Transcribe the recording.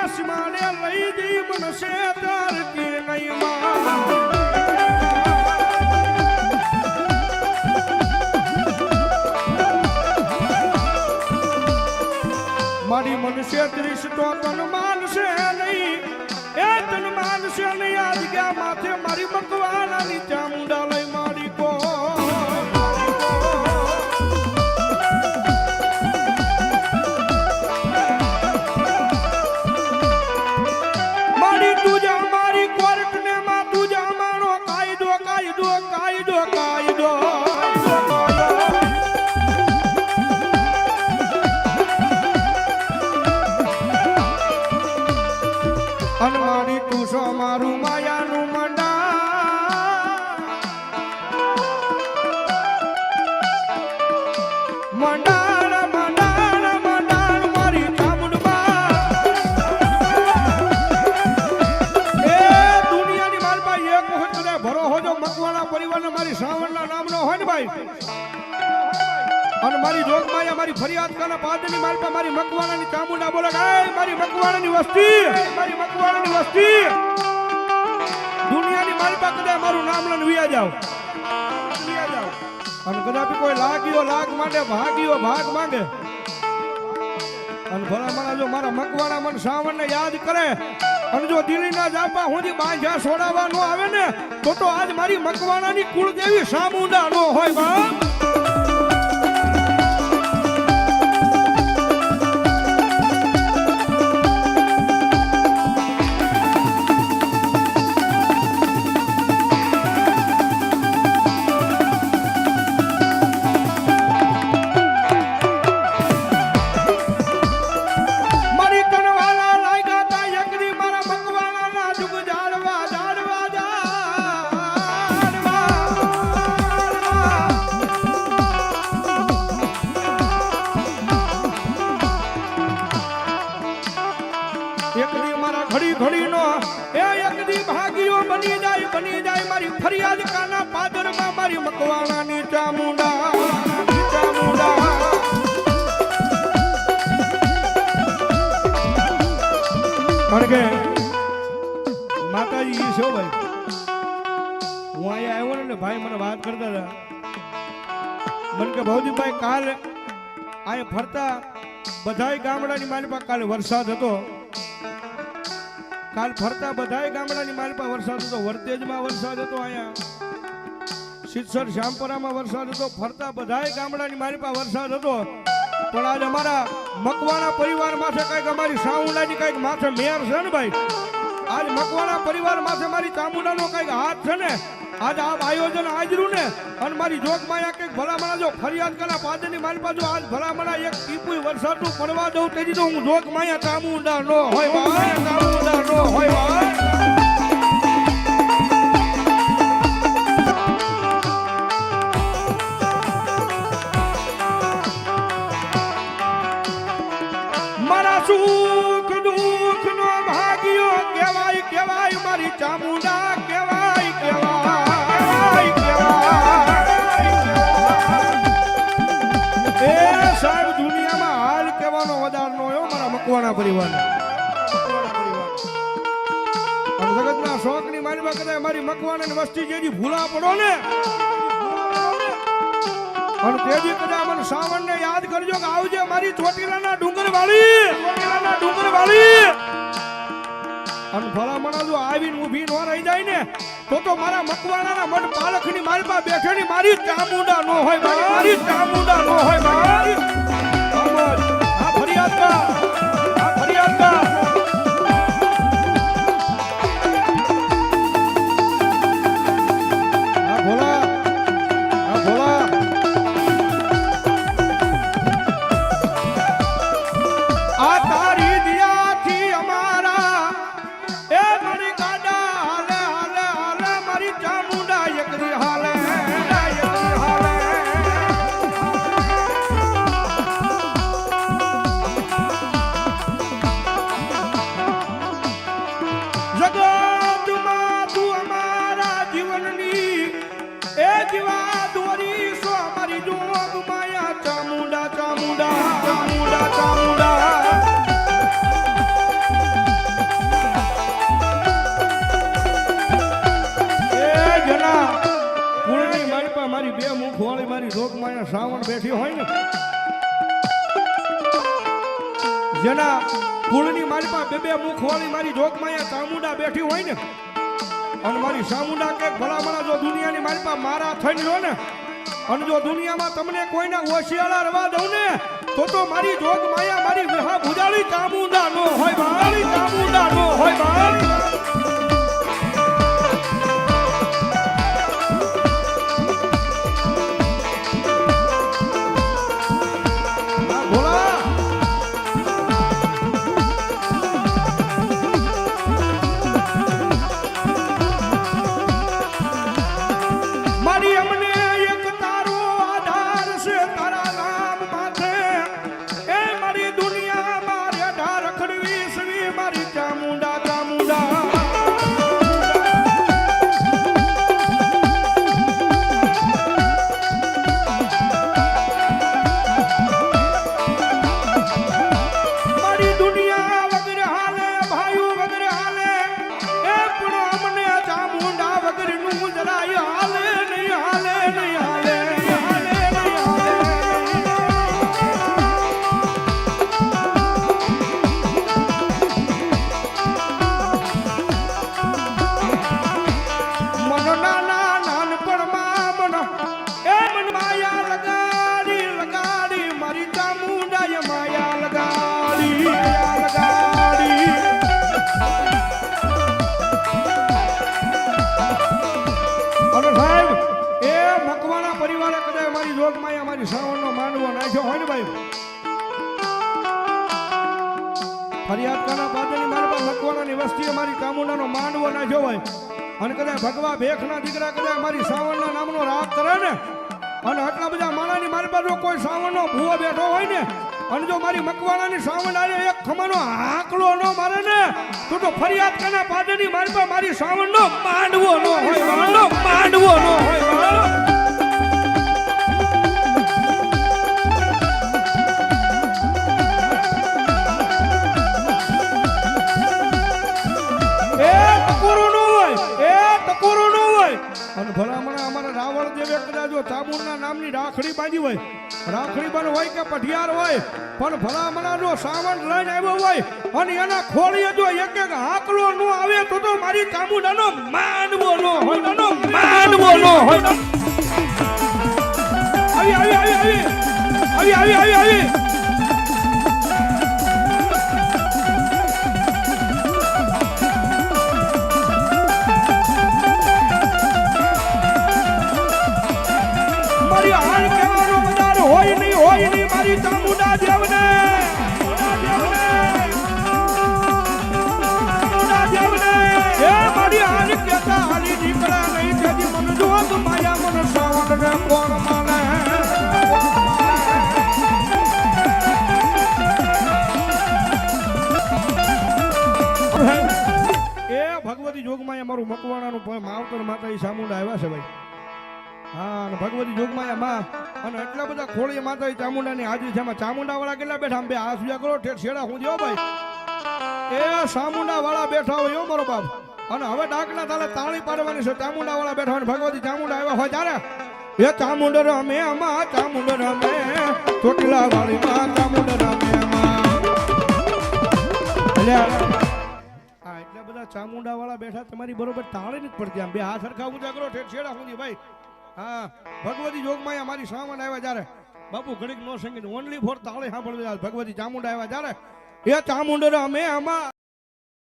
આસમાને લઈ જઈ મનસે તારતી નહીં માં મારી મનસે દૃશ્ય તો તન માનશે નહીં એ તન માનશે નહીં આજ ગયા માથે મારી મકવાણાની ચામુંડા લઈ મારી કો મારી તુજા મારી કોર્ટ ને માં તુજા મારો કાયદો કાયદો કાયદો કાયદો અને મારી તુસો મારું માયાનું મંડાળ મંડાળ મંડાળ મારી ચામુંડમાં એ દુનિયાની માલમાં એક વખત કદે ભરો હોજો મકવાણા પરિવારને મારી શ્રાવણના નામનો હોય ને ભાઈ અને મારી જોગમાયા મારી ફરિયાદ કાના પાદની માલપા મારી મકવાણાની ચામુંડા બોલે ગાય મારી મકવાણાની વસ્તી દુનિયાની માલપા કદાચ મારું નામ લઈને વિયા જાવ અને કદાચ કોઈ લાગ્યો લાગ માંડે ભાગ્યો ભાગ માંગે અને ભલામણા જો મારા મકવાણા મન શ્રાવણને યાદ કરે અને જો દિલ્હીના જાપા હુંથી બાંધ્યા છોડાવવા નો આવે ને તો આજ મારી મકવાણાની કુળદેવી ચામુંડા નો હોય બાપ બની જાય મારી ફરિયાદ કાના પાદરમાં મારી મકવાણાની ચામુંડા કારણ કે માતાજી છે ભાઈ હું અહીંયા આવ્યો ને ભાઈ મને વાત કરતા હતા મને કે ભવજીભાઈ કાલ અહીંયા ફરતા બધાય ગામડાની મારી પાસે કાલે વરસાદ હતો કાલ ફરતા બધાય ગામડાની માલપા વરસાદ હતો વર્તેજમાં વરસાદ હતો અહીંયા સિદ્ધસર શ્યામપરામાં વરસાદ હતો ફરતા બધાય ગામડાની માલપા વરસાદ હતો પણ આજ અમારા મકવાણા પરિવાર માથે કઈક અમારી ચામુંડાની કઈક માથે મેર છે ને ભાઈ આજ મકવાણા પરિવાર માથે મારી ચામુંડાનો કઈક હાથ છે ને આજ આ આયોજન હાજરું ને અને મારી જોગમાયા કઈક ભલામણા જો ફરિયાદ કરા પાદની માલપા જો આજ ભલામણા એક ટીપુય વરસાદનું પડવા દઉં તેથી તો હું જોગમાયા ચામુંડા નો હોય ભાઈ ચામુંડા નો હોય ભાઈ મારા સુખ દુઃખ નો ભાગ્યો કેવાય કેવાય મારી ચામુંડા કેવાય કેવાય એ સાહેબ દુનિયામાં હાલ કેવાનો વધાર નો હોય મારા મકવાણા પરિવાર જગતના શોખ ની મારી કદાચ મારી મકવાણા ની વસ્તી જેથી ભૂલા પડો ને અને તેજી કદાચ મને શ્રાવણ ને યાદ કરજો કે આવજે મારી ચોટીલાના ડુંગર વાળી અને ભલામણા જો આવીને ઊભી ન રહી જાય ને તો મારા મકવાણાના મન પાલખની મારી પાસે બેઠેની મારી ચામુંડા નો હોય મારી ચામુંડા નો હોય મારી આ ફરિયાદ કા શ્રાવણ બેઠી હોય ને, જેના કુળની મારી પાસે બે મુખ વાળી મારી જોગમાયા ચામુંડા બેઠી હોય ને, અને મારી ચામુંડા કે ભલામણા જો દુનિયાની મારી પાસે મારા થઈને રહ્યો ને, અને જો દુનિયામાં તમને કોઈના ઓશિયાળા રવા દઉં ને, તો મારી જોગમાયા મારી વિહા ભુજાળી ચામુંડા નો હોય ભાળી, ચામુંડા નો હોય ભાળી. શ્રાવણનો માંડવો નાખ્યો હોય ને ભાઈ, ફરિયાદ કાના પાદરની મારા પાસે મકવાણાની વસ્તીએ મારી ચામુંડાનો માંડવો નાખ્યો હોય, અને કદાચ ભગવા ભેખના દીકરા કદાચ મારી શ્રાવણના નામનો રાગ કરે ને, અને આટલા બધા માણાની મારી પાસે કોઈ શ્રાવણનો ભૂવો બેઠો હોય ને, અને જો મારી મકવાણાની શ્રાવણ એક ખમાનો આંકડો ન મારે ને, તો ફરિયાદ કાના પાદરની મારી પાસે મારી શ્રાવણનો માંડવો ન હોય, માંડવો ન હોય. અને ભલામણા અમારા રાવણ દેવે કદાચ જો ચામુંડા નામની રાખડી બાંધી હોય, રાખડી બન હોય કે પઠિયાર હોય, પણ ભલામણા જો સાવણ લઈને આવ્યો હોય અને એના ખોળીએ જો એક એક હાકલો નો આવે તો મારી ચામુંડાનો માંડવો નો હોય, માંડવો નો હોય. આવી આવી આવી આવી આવી આવી આવી હોય નહીં મારી ચામુંડા દેવને, એ મારી હાલ કેતા હાલી દીકરા નહીં તેથી મન જોત માયા મન શ્રાવણ ને કોણ માને. એ ભગવતી જોગમાં અમારું મકવાણાનું માવતર માતા એ ચામુંડા આવ્યા છે ભાઈ. હા, અને ભગવતી જોગમાયા માં અને એટલા બધા ખોળી માતા ચામુંડાની હાજરી છે. ચામુંડા વાળા કેટલા બેઠા બે હાથ સુયા કરો ઠેઠ છેડા હું જો ભાઈ, એ ચામુંડા વાળા બેઠા હોય મારો બાપ. અને હવે ડાકના તાલે તાળી પાડવાની છે. ચામુંડા વાળા બેઠા હોય, ભગવતી ચામુંડા આવ્યા હોય ત્યારે એ ચામુંડ રમે અમા, ચામુંડ રમે ચોટીલા વાળી માં, ચામુંડ રમે અમા. એટલા બધા ચામુંડા વાળા બેઠા તમારી બરોબર તાળી નથી પડતી. આમ બે હાથ સરખા ઊંચા કરો ઠેઠ છેડા હું ભાઈ. હા, ભગવતી જોગમાયા મારી શ્રાવણ આવ્યા જ્યારે બાપુ ઘડીક નો સંગીત ઓનલી ફોર તાળી સાંભળવી. ભગવતી ચામુંડા આવ્યા જ્યારે એ ચામુંડ રમે આમાં